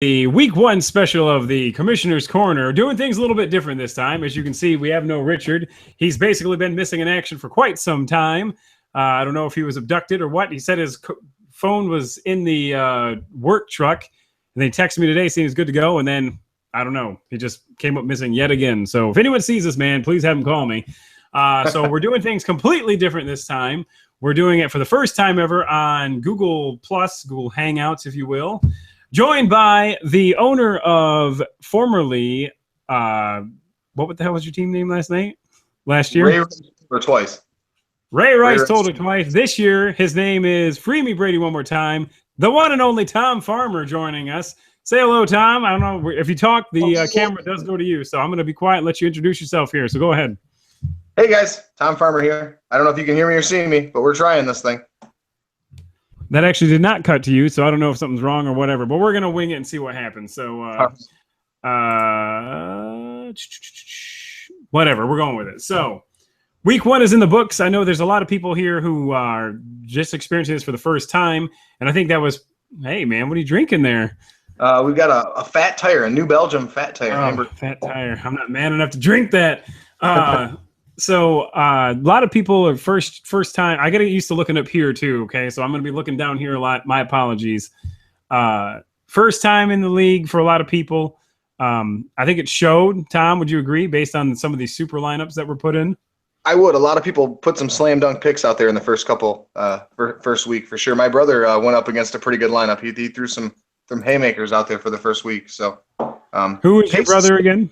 The week one special of the Commissioner's Corner, doing things a little bit different this time. As you can see, we have no Richard. He's basically been missing in action for quite some time. I don't know if he was abducted or what. He said his phone was in the work truck, and they texted me today saying he's good to go, and then, I don't know, he just came up missing yet again. So if anyone sees this man, please have him call me. So we're doing things completely different this time. We're doing it for the first time ever on Google Plus, Google Hangouts, if you will. Joined by the owner of formerly, what the hell was your team name last year? Ray or twice. Ray Rice told it twice. This year, his name is Free Me Brady one more time. The one and only Tom Farmer joining us. Say hello, Tom. I don't know if you talk, the camera does go to you, so I'm going to be quiet and let you introduce yourself here. So go ahead. Hey guys, Tom Farmer here. I don't know if you can hear me or see me, but we're trying this thing. That actually did not cut to you, so I don't know if something's wrong or whatever, but we're going to wing it and see what happens. So, whatever, we're going with it. So, week one is in the books. I know there's a lot of people here who are just experiencing this for the first time, and I think that was, hey, man, what are you drinking there? We've got a fat tire, a New Belgium fat tire. Oh, fat tire. I'm not man enough to drink that. So a lot of people are first time. I got to get used to looking up here too. Okay, so I'm going to be looking down here a lot. My apologies. First time in the league for a lot of people. I think it showed. Tom, would you agree based on some of these super lineups that were put in? I would. A lot of people put some slam dunk picks out there in the first first week for sure. My brother went up against a pretty good lineup. He threw some haymakers out there for the first week. So who is your brother again?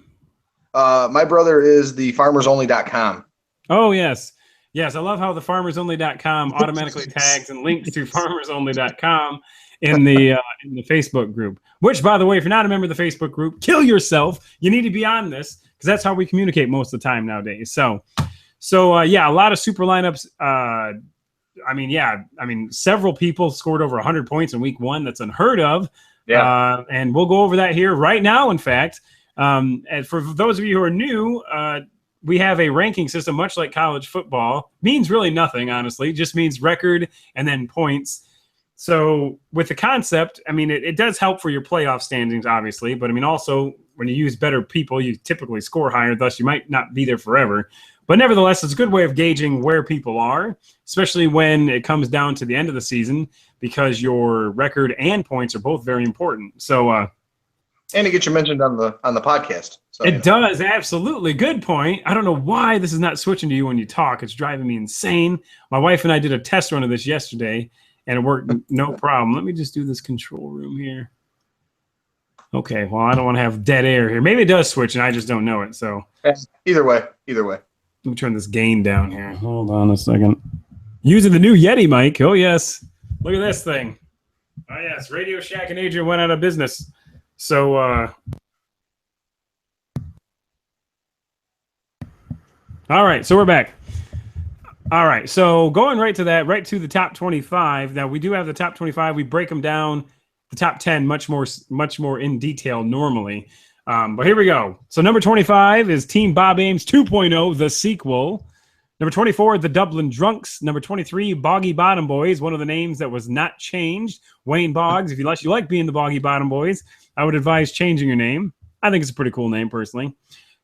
My brother is the farmersonly.com. Oh, yes. Yes, I love how the farmersonly.com automatically tags and links to farmersonly.com in the Facebook group. Which, by the way, if you're not a member of the Facebook group, kill yourself. You need to be on this because that's how we communicate most of the time nowadays. So yeah, a lot of super lineups. Several people scored over 100 points in week one. That's unheard of. Yeah. And we'll go over that here right now, in fact. And for those of you who are new, we have a ranking system, much like college football. Means really nothing, honestly. It just means record and then points. So with the concept, it does help for your playoff standings, obviously. But, also, when you use better people, you typically score higher. Thus, you might not be there forever. But nevertheless, it's a good way of gauging where people are, especially when it comes down to the end of the season, because your record and points are both very important. So, and to get you mentioned on the podcast. So, it does, absolutely. Good point. I don't know why this is not switching to you when you talk. It's driving me insane. My wife and I did a test run of this yesterday, and it worked no problem. Let me just do this control room here. Okay, well, I don't want to have dead air here. Maybe it does switch, and I just don't know it. So either way. Let me turn this gain down here. Hold on a second. Using the new Yeti mic. Oh, yes. Look at this thing. Oh, yes. Radio Shack and Adrian went out of business. So, all right, so we're back. All right, so going right to the top 25. Now, we do have the top 25. We break them down, the top 10, much more in detail normally. But here we go. So number 25 is Team Bob Ames 2.0, the sequel. Number 24, the Dublin Drunks. Number 23, Boggy Bottom Boys, one of the names that was not changed. Wayne Boggs, if you like being the Boggy Bottom Boys, I would advise changing your name. I think it's a pretty cool name, personally.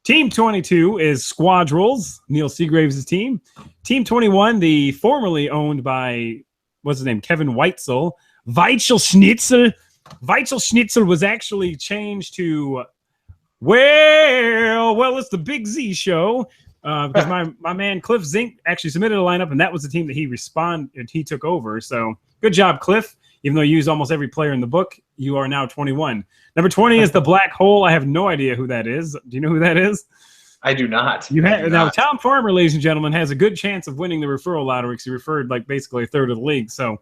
Team 22 is Squadrels, Neil Seagraves' team. Team 21, the formerly owned by, what's his name, Kevin Weitzel. Weitzel Schnitzel. Weitzel Schnitzel was actually changed to, well, it's the Big Z show. Because my man Cliff Zink actually submitted a lineup, and that was the team that he took over. So good job, Cliff. Even though you use almost every player in the book, you are now 21. Number 20 is the Black Hole. I have no idea who that is. Do you know who that is? I do not. Now, Tom Farmer, ladies and gentlemen, has a good chance of winning the referral lottery because he referred basically a third of the league. So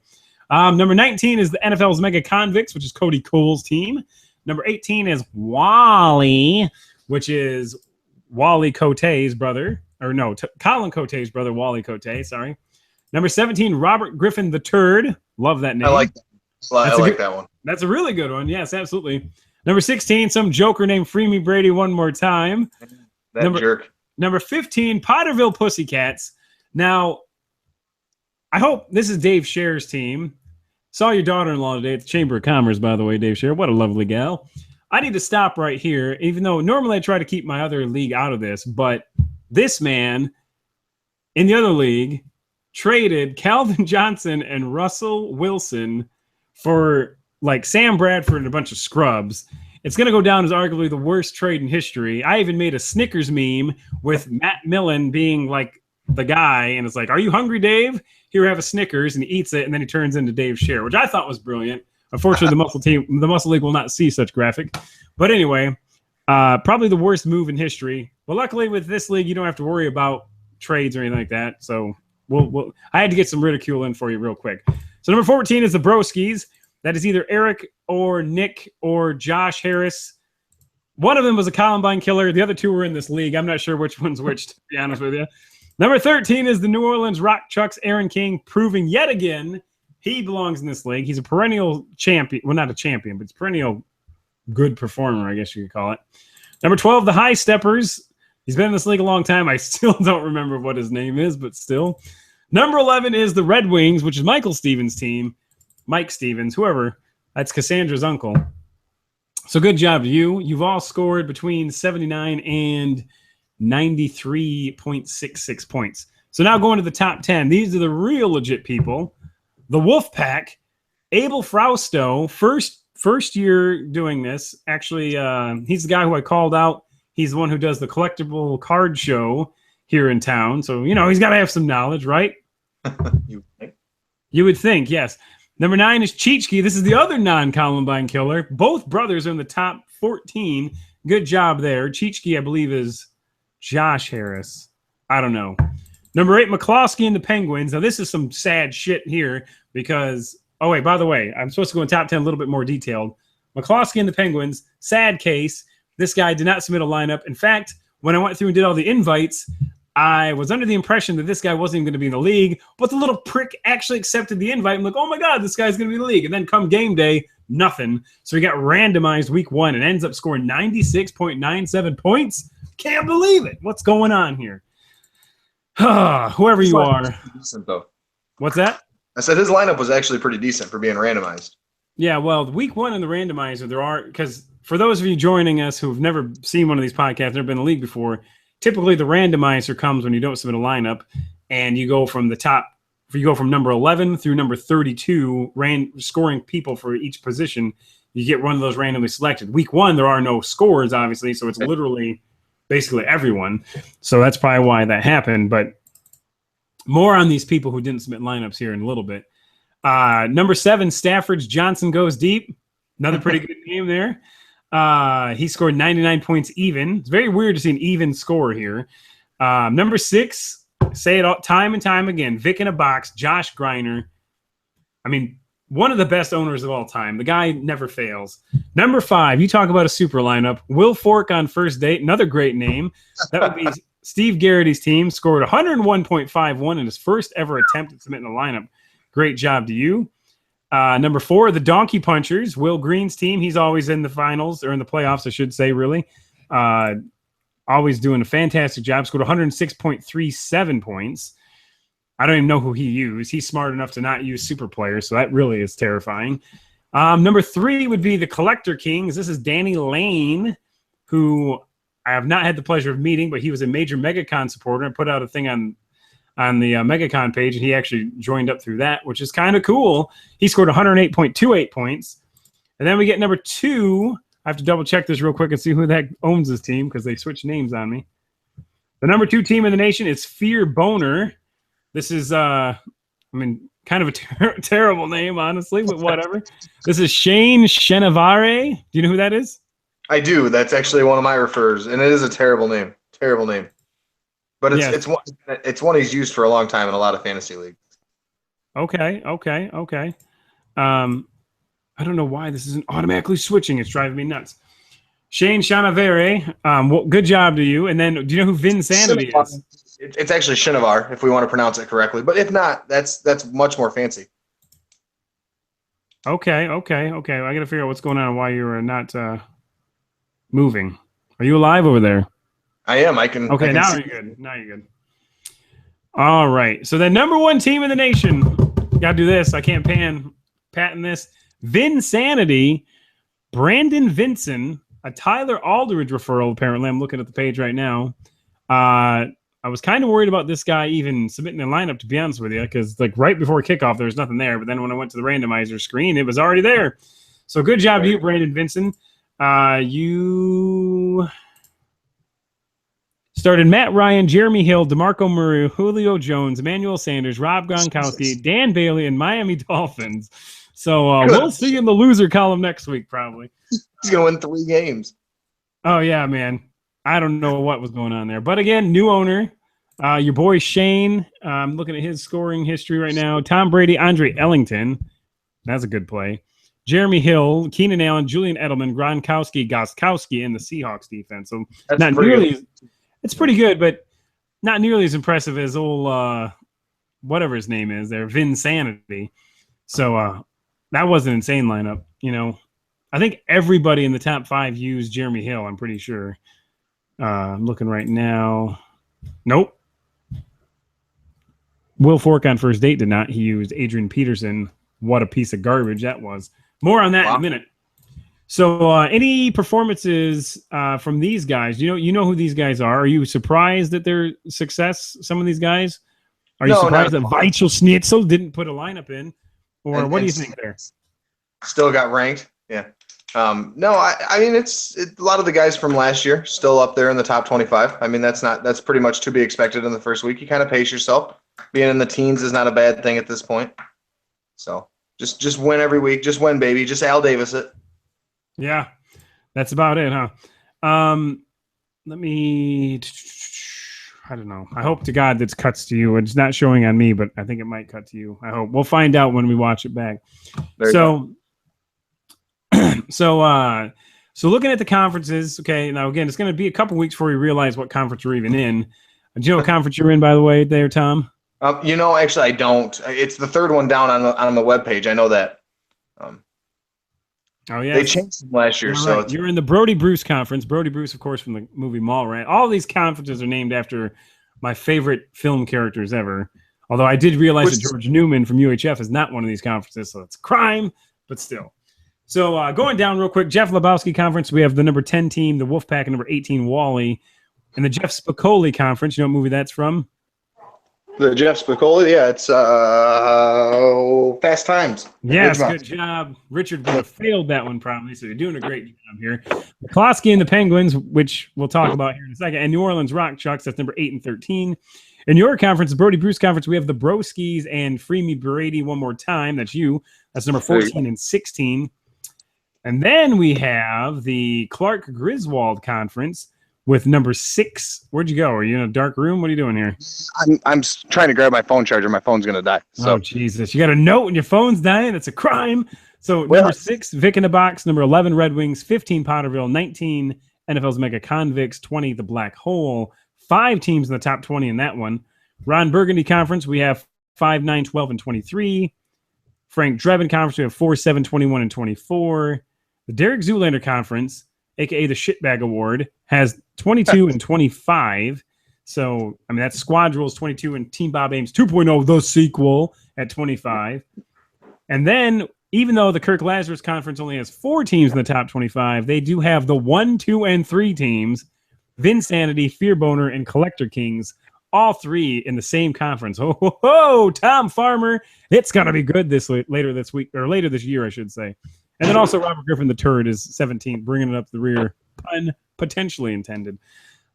number 19 is the NFL's Mega Convicts, which is Cody Cole's team. Number 18 is Wally, which is Wally Cote's brother. Or no, Colin Cote's brother, Wally Cote, sorry. Number 17, Robert Griffin the Turd. Love that name. I like that. I like that one. That's a really good one. Yes, absolutely. Number 16, some joker named Free Me Brady one more time. Jerk. Number 15, Potterville Pussycats. Now, I hope this is Dave Scher's team. Saw your daughter-in-law today at the Chamber of Commerce, by the way, Dave Scher. What a lovely gal. I need to stop right here, even though normally I try to keep my other league out of this, but this man in the other league traded Calvin Johnson and Russell Wilson for like Sam Bradford and a bunch of scrubs. It's going to go down as arguably the worst trade in history. I even made a Snickers meme with Matt Millen being like the guy, and it's like, "Are you hungry, Dave? Here, have a Snickers," and he eats it, and then he turns into Dave Scher, which I thought was brilliant. Unfortunately, the Muscle League will not see such graphic. But anyway, probably the worst move in history. But luckily, with this league, you don't have to worry about trades or anything like that. So I had to get some ridicule in for you real quick. So number 14 is the Broskis. That is either Eric or Nick or Josh Harris. One of them was a Columbine killer. The other two were in this league. I'm not sure which one's which, to be honest with you. Number 13 is the New Orleans Rock Chucks, Aaron King, proving yet again he belongs in this league. He's a perennial champion. Well, not a champion, but it's perennial good performer, I guess you could call it. Number 12, the High Steppers. He's been in this league a long time. I still don't remember what his name is, but still. Number 11 is the Red Wings, which is Michael Stevens' team. Mike Stevens, whoever. That's Cassandra's uncle. So good job to you. You've all scored between 79 and 93.66 points. So now going to the top 10. These are the real legit people. The Wolfpack, Abel Frausto, first year doing this. Actually, he's the guy who I called out. He's the one who does the collectible card show here in town. So, you know, he's got to have some knowledge, right? You would think, yes. Number 9 is Cheechki. This is the other non-Columbine killer. Both brothers are in the top 14. Good job there. Cheechki, I believe, is Josh Harris. I don't know. Number 8, McCloskey and the Penguins. Now, this is some sad shit here because, oh, wait, by the way, I'm supposed to go in top 10 a little bit more detailed. McCloskey and the Penguins, sad case. This guy did not submit a lineup. In fact, when I went through and did all the invites, I was under the impression that this guy wasn't even going to be in the league, but the little prick actually accepted the invite. I'm like, oh, my God, this guy's going to be in the league. And then come game day, nothing. So he got randomized week 1 and ends up scoring 96.97 points. Can't believe it. What's going on here? Whoever you are. Decent, though. What's that? I said his lineup was actually pretty decent for being randomized. Yeah, well, week 1 in the randomizer, there are, because for those of you joining us who've never seen one of these podcasts, never been in the league before, typically the randomizer comes when you don't submit a lineup, and you go from the top, you go from number 11 through number 32, scoring people for each position. You get one of those randomly selected. Week 1, there are no scores, obviously, so it's literally basically everyone. So that's probably why that happened. But more on these people who didn't submit lineups here in a little bit. Number 7, Stafford's Johnson Goes Deep. Another pretty good game there. He scored 99 points even. It's very weird to see an even score here. Number 6, say it all, time and time again, Vic in a Box, Josh Greiner. I mean, one of the best owners of all time. The guy never fails. Number 5, you talk about a super lineup. Will Fork on First Date, another great name. That would be Steve Garrity's team. Scored 101.51 in his first ever attempt at submitting a lineup. Great job to you. Number 4, the Donkey Punchers, Will Green's team. He's always in the finals, or in the playoffs, I should say, really. Always doing a fantastic job. Scored 106.37 points. I don't even know who he used. He's smart enough to not use super players, so that really is terrifying. Number 3 would be the Collector Kings. This is Danny Lane, who I have not had the pleasure of meeting, but he was a major MegaCon supporter and put out a thing on the MegaCon page, and he actually joined up through that, which is kind of cool. He scored 108.28 points. And then we get number 2. I have to double check this real quick and see who the heck owns this team because they switched names on me. The number 2 team in the nation is Fear Boner. This is, kind of a terrible name, honestly, but whatever. This is Shane Chenevare. Do you know who that is? I do. That's actually one of my refers, and it is a terrible name. Terrible name. But it's one he's used for a long time in a lot of fantasy leagues. Okay. I don't know why this isn't automatically switching. It's driving me nuts. Shane Chenevare, well, good job to you. And then, do you know who Vin Sanity is? It's actually Shinovar, if we want to pronounce it correctly. But if not, that's much more fancy. Okay. I got to figure out what's going on and why you're not moving. Are you alive over there? I am. Okay, now you're good. Now you're good. All right. So the number 1 team in the nation. Got to do this. I can't pan. patting this. Vinsanity, Brandon Vinson, a Tyler Aldridge referral, apparently. I'm looking at the page right now. I was kind of worried about this guy even submitting a lineup, to be honest with you, because like right before kickoff, there was nothing there. But then when I went to the randomizer screen, it was already there. So good job to you, Brandon Vinson. You started Matt Ryan, Jeremy Hill, DeMarco Murray, Julio Jones, Emmanuel Sanders, Rob Gronkowski, Dan Bailey, and Miami Dolphins. So we'll see you in the loser column next week, probably. He's going to win 3 games. Oh, yeah, man. I don't know what was going on there. But again, new owner, your boy Shane. I'm looking at his scoring history right now. Tom Brady, Andre Ellington. That's a good play. Jeremy Hill, Keenan Allen, Julian Edelman, Gronkowski in the Seahawks defense. So That's not nearly – it's pretty good, but not nearly as impressive as old whatever his name is there, Vinsanity. So that was an insane lineup. You know, I think everybody in the top 5 used Jeremy Hill, I'm pretty sure. I'm looking right now. Nope. Will Fork on first date did not. He used Adrian Peterson. What a piece of garbage that was. More on that in a minute. So any performances from these guys? You know who these guys are. Are you surprised at their success, some of these guys? Are you surprised that Weichel Schnitzel didn't put a lineup in? Or what do you think there? Still got ranked? Yeah. No, I mean, it's a lot of the guys from last year still up there in the top 25. I mean, that's pretty much to be expected in the first week. You kind of pace yourself. Being in the teens is not a bad thing at this point. So just win every week. Just win, baby. Just Al Davis it. Yeah, that's about it, huh? Let me. I don't know. I hope to God this cuts to you. It's not showing on me, but I think it might cut to you. I hope we'll find out when we watch it back. So looking at the conferences, okay, now again, it's going to be a couple weeks before we realize what conference we're even in. Do you know what conference you're in, by the way, there, Tom? Actually, I don't. It's the third one down on the webpage. I know that. Oh, yeah. They changed them last year. So you're in the Brody Bruce conference. Brody Bruce, of course, from the movie Mallrats. All these conferences are named after my favorite film characters ever. Although I did realize that George Newman from UHF is not one of these conferences, so it's crime, but still. So going down real quick, Jeff Lebowski Conference, we have the number 10 team, the Wolfpack, and number 18, Wally. And the Jeff Spicoli Conference, you know what movie that's from? The Jeff Spicoli, yeah, it's Fast Times. Yes, good job. Richard would have failed that one probably, so you're doing a great job here. McCloskey and the Penguins, which we'll talk about here in a second, and New Orleans Rock Chucks, that's number 8 and 13. In your conference, the Brody Bruce Conference, we have the Broskis and Free Me Brady one more time. That's you. That's number 14 and 16. And then we have the Clark Griswold Conference with number 6. Where'd you go? Are you in a dark room? What are you doing here? I'm trying to grab my phone charger. My phone's going to die. So. Oh, Jesus. You got a note and your phone's dying? That's a crime. So number 6, Vic in the Box. Number 11, Red Wings. 15, Potterville. 19, NFL's Mega Convicts. 20, The Black Hole. 5 teams in the top 20 in that one. Ron Burgundy Conference, we have 5, 9, 12, and 23. Frank Drebin Conference, we have 4, 7, 21, and 24. The Derek Zoolander Conference, a.k.a. the Shitbag Award, has 22 and 25. So, I mean, that's Squad Rules 22 and Team Bob Ames 2.0, the sequel, at 25. And then, even though the Kirk Lazarus Conference only has 4 teams in the top 25, they do have the 1, 2, and 3 teams, Vinsanity, Fear Boner, and Collector Kings, all 3 in the same conference. Oh, Tom Farmer. It's going to be good later this year, I should say. And then also Robert Griffin the Turd is 17, bringing it up the rear, pun potentially intended.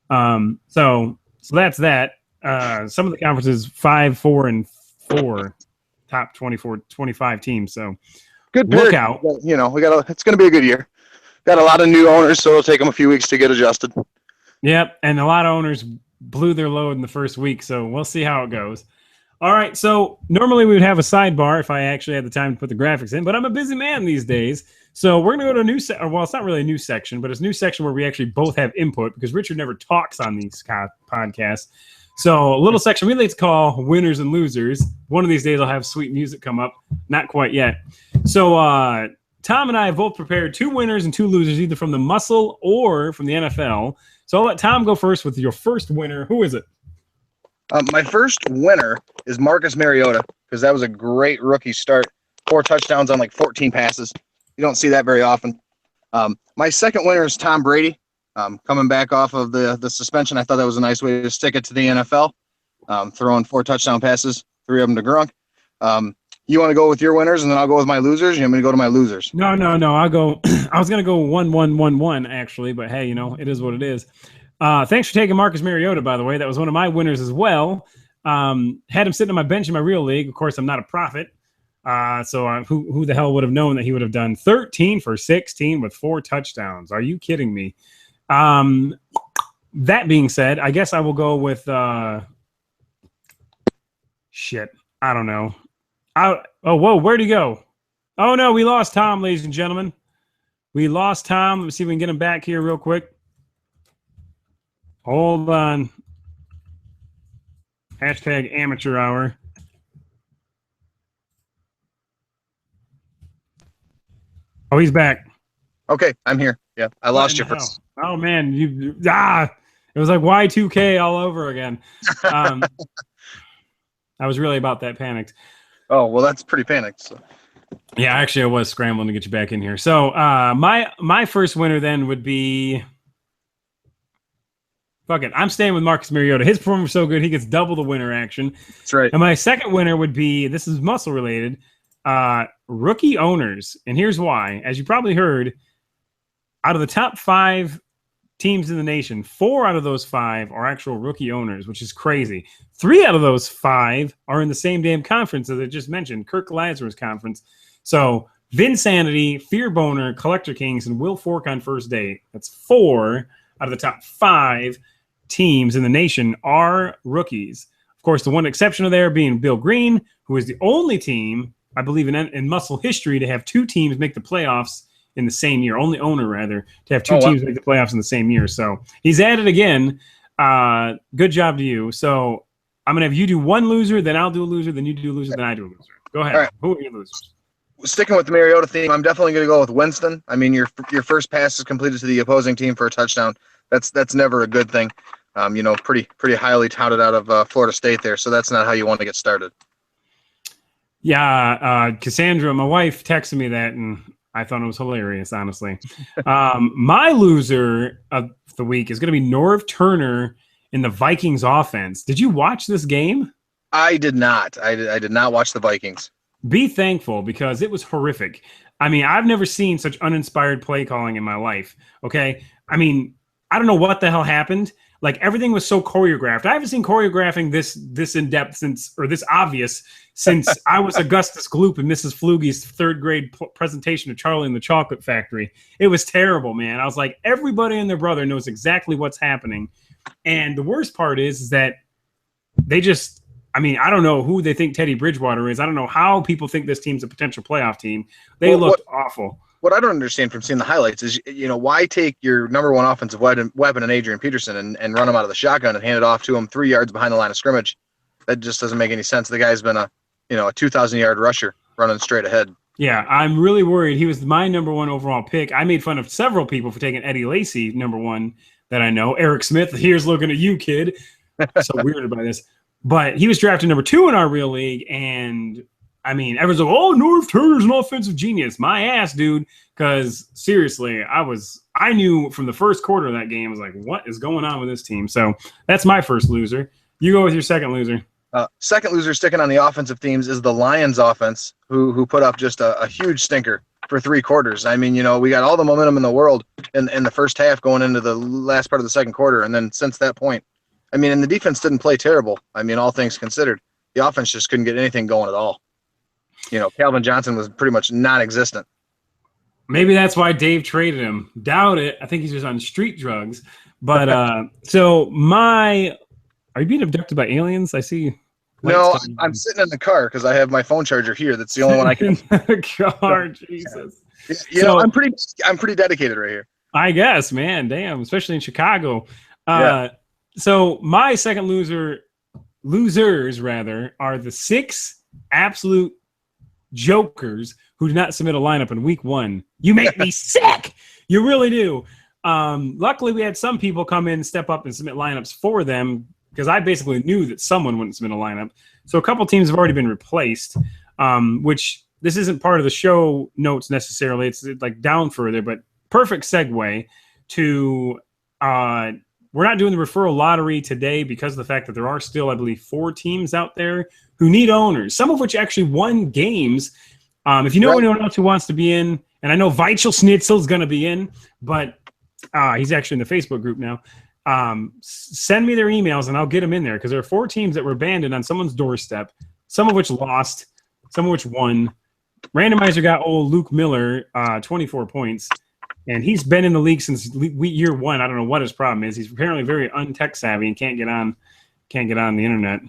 So that's that. Some of the conferences 5, 4, and 4, top 24, 25 teams. So good look out. It's going to be a good year. Got a lot of new owners, so it'll take them a few weeks to get adjusted. Yep, and a lot of owners blew their load in the first week, so we'll see how it goes. All right, so normally we would have a sidebar if I actually had the time to put the graphics in, but I'm a busy man these days. So we're going to go to a new well, it's not really a new section, but it's a new section where we actually both have input because Richard never talks on these podcasts. So a little section we like to call Winners and Losers. One of these days I'll have sweet music come up. Not quite yet. So Tom and I have both prepared 2 winners and 2 losers, either from the MUSL or from the NFL. So I'll let Tom go first with your first winner. Who is it? My first winner is Marcus Mariota because that was a great rookie start. 4 touchdowns on like 14 passes. You don't see that very often. My second winner is Tom Brady. Coming back off of the suspension, I thought that was a nice way to stick it to the NFL. Throwing 4 touchdown passes, 3 of them to Gronk. You want to go with your winners, and then I'll go with my losers? You want me to go to my losers? No. I'll go. I was gonna go 1-1-1-1 actually, but hey, it is what it is. Thanks for taking Marcus Mariota, by the way. That was one of my winners as well. Had him sitting on my bench in my real league. Of course, I'm not a prophet. So who the hell would have known that he would have done 13 for 16 with 4 touchdowns? Are you kidding me? That being said, I guess I will go with shit. I don't know. Whoa, where'd he go? Oh no, we lost Tom, ladies and gentlemen. We lost Tom. Let's see if we can get him back here real quick. Hold on. Hashtag amateur hour. Oh, he's back. Okay, I'm here. Yeah, I lost you for. Oh man, it was like Y2K all over again. I was really about that panicked. Oh well, that's pretty panicked. So. Yeah, actually, I was scrambling to get you back in here. So my first winner then would be. Fuck it, I'm staying with Marcus Mariota. His performance was so good, he gets double the winner action. That's right. And my second winner would be, this is muscle related, rookie owners. And here's why. As you probably heard, out of the top 5 teams in the nation, 4 out of those 5 are actual rookie owners, which is crazy. 3 out of those 5 are in the same damn conference as I just mentioned, Kirk Lazarus conference. So Vinsanity, Fear Boner, Collector Kings, and Will Fork on first day. That's 4 out of the top 5 teams in the nation are rookies. Of course, the one exception of there being Bill Green, who is the only team, I believe, in muscle history to have 2 teams make the playoffs in the same year. Only owner, rather, to have 2 teams make the playoffs in the same year. So he's at it again. Good job to you. So I'm going to have you do one loser, then I'll do a loser, then you do a loser, then I do a loser. Go ahead. Right. Who are your losers? Sticking with the Mariota theme, I'm definitely going to go with Winston. I mean, your first pass is completed to the opposing team for a touchdown. That's never a good thing. Pretty highly touted out of Florida State there. So that's not how you want to get started. Yeah, Cassandra, my wife, texted me that, and I thought it was hilarious, honestly. My loser of the week is going to be Norv Turner in the Vikings offense. Did you watch this game? I did not. I did not watch the Vikings. Be thankful, because it was horrific. I mean, I've never seen such uninspired play calling in my life. Okay. I mean, I don't know what the hell happened. Like, everything was so choreographed. I haven't seen choreographing this in depth this obvious since I was Augustus Gloop in Mrs. Flugie's 3rd grade presentation of Charlie and the Chocolate Factory. It was terrible, man. I was like, everybody and their brother knows exactly what's happening. And the worst part is that they just, I mean, I don't know who they think Teddy Bridgewater is. I don't know how people think this team's a potential playoff team. They looked awful. What I don't understand from seeing the highlights is, why take your number 1 offensive weapon in Adrian Peterson and run him out of the shotgun and hand it off to him 3 yards behind the line of scrimmage? That just doesn't make any sense. The guy's been a 2,000-yard rusher running straight ahead. Yeah, I'm really worried. He was my number 1 overall pick. I made fun of several people for taking Eddie Lacy, number 1 that I know. Eric Smith, here's looking at you, kid. So weirded by this. But he was drafted number 2 in our real league, and I mean, everyone's like, "Oh, Norv Turner's an offensive genius." My ass, dude. Because seriously, I knew from the first quarter of that game, I was like, "What is going on with this team?" So that's my first loser. You go with your second loser. Second loser, sticking on the offensive themes, is the Lions offense, who put up just a huge stinker for 3 quarters. I mean, we got all the momentum in the world in the first half going into the last part of the second quarter, and then since that point, I mean, and the defense didn't play terrible. I mean, all things considered, the offense just couldn't get anything going at all. Calvin Johnson was pretty much non-existent. Maybe that's why Dave traded him. Doubt it. I think he's just on street drugs. But are you being abducted by aliens? I see. No, I'm sitting in the car because I have my phone charger here. That's the only one I can. In the car, Jesus. I'm pretty dedicated right here. I guess, man. Damn, especially in Chicago. So my second losers rather, are the 6 absolute jokers who did not submit a lineup in week 1. You make me sick. You really do. Luckily, we had some people come in, step up, and submit lineups for them, because I basically knew that someone wouldn't submit a lineup. So a couple teams have already been replaced, which this isn't part of the show notes necessarily. It's like down further, but perfect segue to we're not doing the referral lottery today because of the fact that there are still, I believe, 4 teams out there who need owners, some of which actually won games. If you know anyone else who wants to be in, and I know Weichel Schnitzel is going to be in, but he's actually in the Facebook group now. Send me their emails and I'll get them in there because there are 4 teams that were abandoned on someone's doorstep, some of which lost, some of which won. Randomizer got old Luke Miller, 24 points, and he's been in the league since year 1. I don't know what his problem is. He's apparently very untech savvy and can't get on the internet,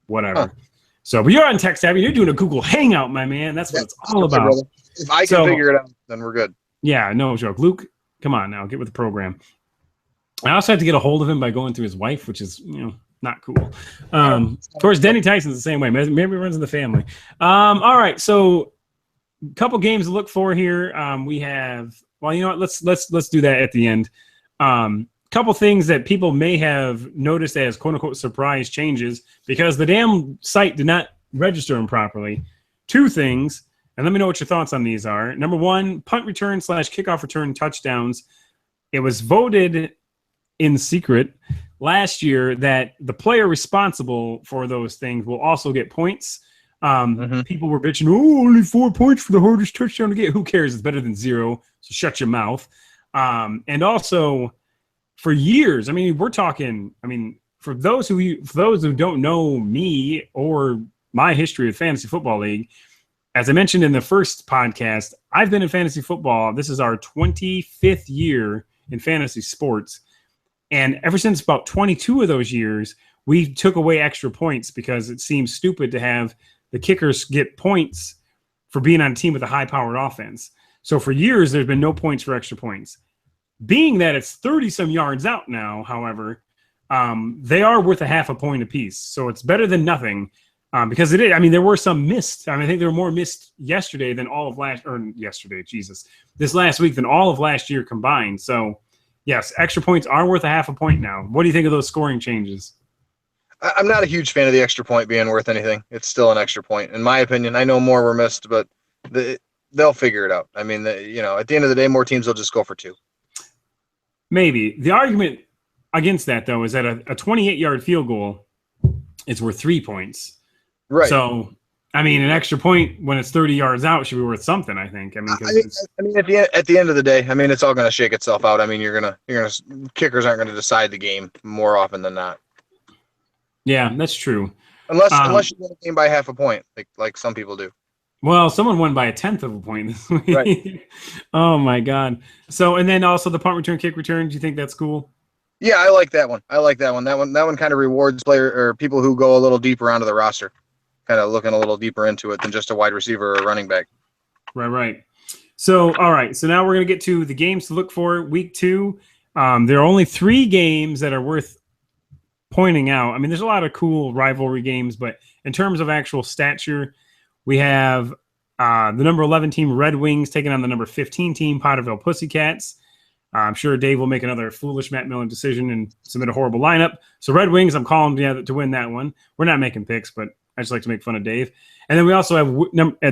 whatever. Huh. So, but you're on tech savvy. You're doing a Google Hangout, my man. That's what it's all about. If I can figure it out, then we're good. Yeah, no joke. Luke, come on now, get with the program. I also have to get a hold of him by going through his wife, which is, not cool. Of course, Denny Tyson's the same way. Maybe it runs in the family. All right, so a couple games to look for here. We have, well, you know what? Let's do that at the end. Couple things that people may have noticed as quote unquote surprise changes because the damn site did not register them properly. 2 things, and let me know what your thoughts on these are. Number 1, punt return / kickoff return touchdowns. It was voted in secret last year that the player responsible for those things will also get points. People were bitching, only 4 points for the hardest touchdown to get. Who cares? It's better than 0. So shut your mouth. And also, for years, I mean, we're talking. I mean, for those who don't know me or my history of Fantasy Football League, as I mentioned in the first podcast, I've been in fantasy football. This is our 25th year in fantasy sports. And ever since about 22 of those years, we took away extra points because it seems stupid to have the kickers get points for being on a team with a high-powered offense. So for years, there's been no points for extra points. Being that it's 30-some yards out now, however, they are worth a half a point apiece. So it's better than nothing because it is. I mean, there were some missed. I mean, I think there were more missed yesterday than all of this last week than all of last year combined. So, yes, extra points are worth a half a point now. What do you think of those scoring changes? I'm not a huge fan of the extra point being worth anything. It's still an extra point. In my opinion, I know more were missed, but they'll figure it out. I mean, at the end of the day, more teams will just go for 2. Maybe. The argument against that, though, is that a 28-yard field goal is worth 3 points. Right. So, I mean, an extra point when it's 30 yards out should be worth something, I think. I mean, at the end of the day, I mean, it's all going to shake itself out. I mean, kickers aren't going to decide the game more often than not. Yeah, that's true. Unless you win a game by half a point, like some people do. Well, someone won by 1/10 of a point this week. Right. Oh my God. So, and then also the punt return, kick return. Do you think that's cool? Yeah, I like that one. That one kind of rewards people who go a little deeper onto the roster, kind of looking a little deeper into it than just a wide receiver or a running back. Right. So, all right. So now we're going to get to the games to look for week 2. There are only 3 games that are worth pointing out. I mean, there's a lot of cool rivalry games, but in terms of actual stature, we have the number 11 team Red Wings taking on the number 15 team Potterville Pussycats. I'm sure Dave will make another foolish Matt Millen decision and submit a horrible lineup. So Red Wings, I'm calling to win that one. We're not making picks, but I just like to make fun of Dave. And then we also have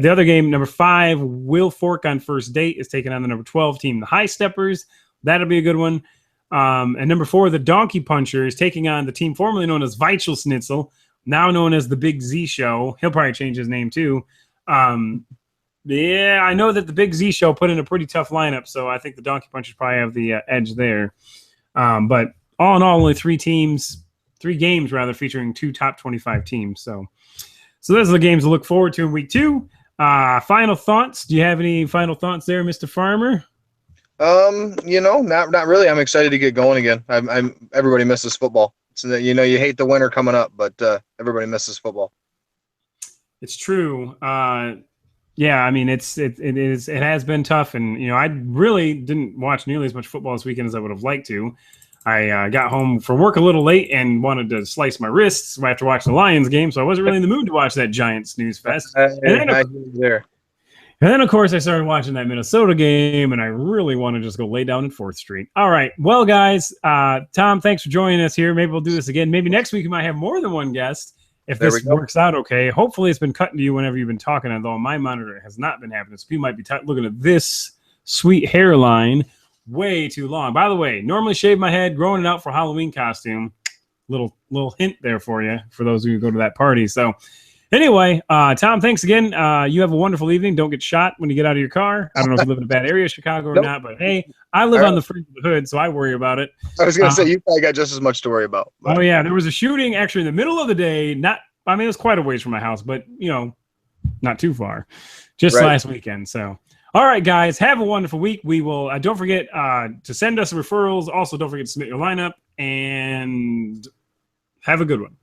the other game, number 5, Will Fork on First Date is taking on the number 12 team, the High Steppers. That'll be a good one. And number 4, the Donkey Puncher is taking on the team formerly known as Weichel Schnitzel, now known as the Big Z Show. He'll probably change his name too. Yeah, I know that the Big Z Show put in a pretty tough lineup, so I think the Donkey Punchers probably have the edge there. But all in all, only 3 games featuring 2 top 25 teams. So those are the games to look forward to in week 2. Final thoughts? Do you have any final thoughts there, Mr. Farmer? Not really. I'm excited to get going again. Everybody misses football. So that, you hate the winter coming up, but everybody misses football. It's true. Yeah, I mean, it has been tough, and I really didn't watch nearly as much football this weekend as I would have liked to. I got home from work a little late and wanted to slice my wrists after watching the Lions game, so I wasn't really in the mood to watch that giant snooze fest. And then, of course, I started watching that Minnesota game, and I really want to just go lay down in 4th Street. All right. Well, guys, Tom, thanks for joining us here. Maybe we'll do this again. Maybe next week we might have more than one guest. if There we this go. works out okay. Hopefully it's been cutting to you whenever you've been talking, although my monitor has not been happening. So you might be looking at this sweet hairline way too long. By the way, normally shave my head, growing it out for Halloween costume. Little hint there for you, for those of you who go to that party. So anyway, Tom, thanks again. You have a wonderful evening. Don't get shot when you get out of your car. I don't know if you live in a bad area, Chicago or Nope. not, but hey, I live on the fringe of the hood, so I worry about it. I was going to say, you probably got just as much to worry about. But. Oh yeah, there was a shooting actually in the middle of the day. I mean, it was quite a ways from my house, but not too far. Just last weekend. So, all right, guys, have a wonderful week. We will. Don't forget to send us referrals. Also, don't forget to submit your lineup and have a good one.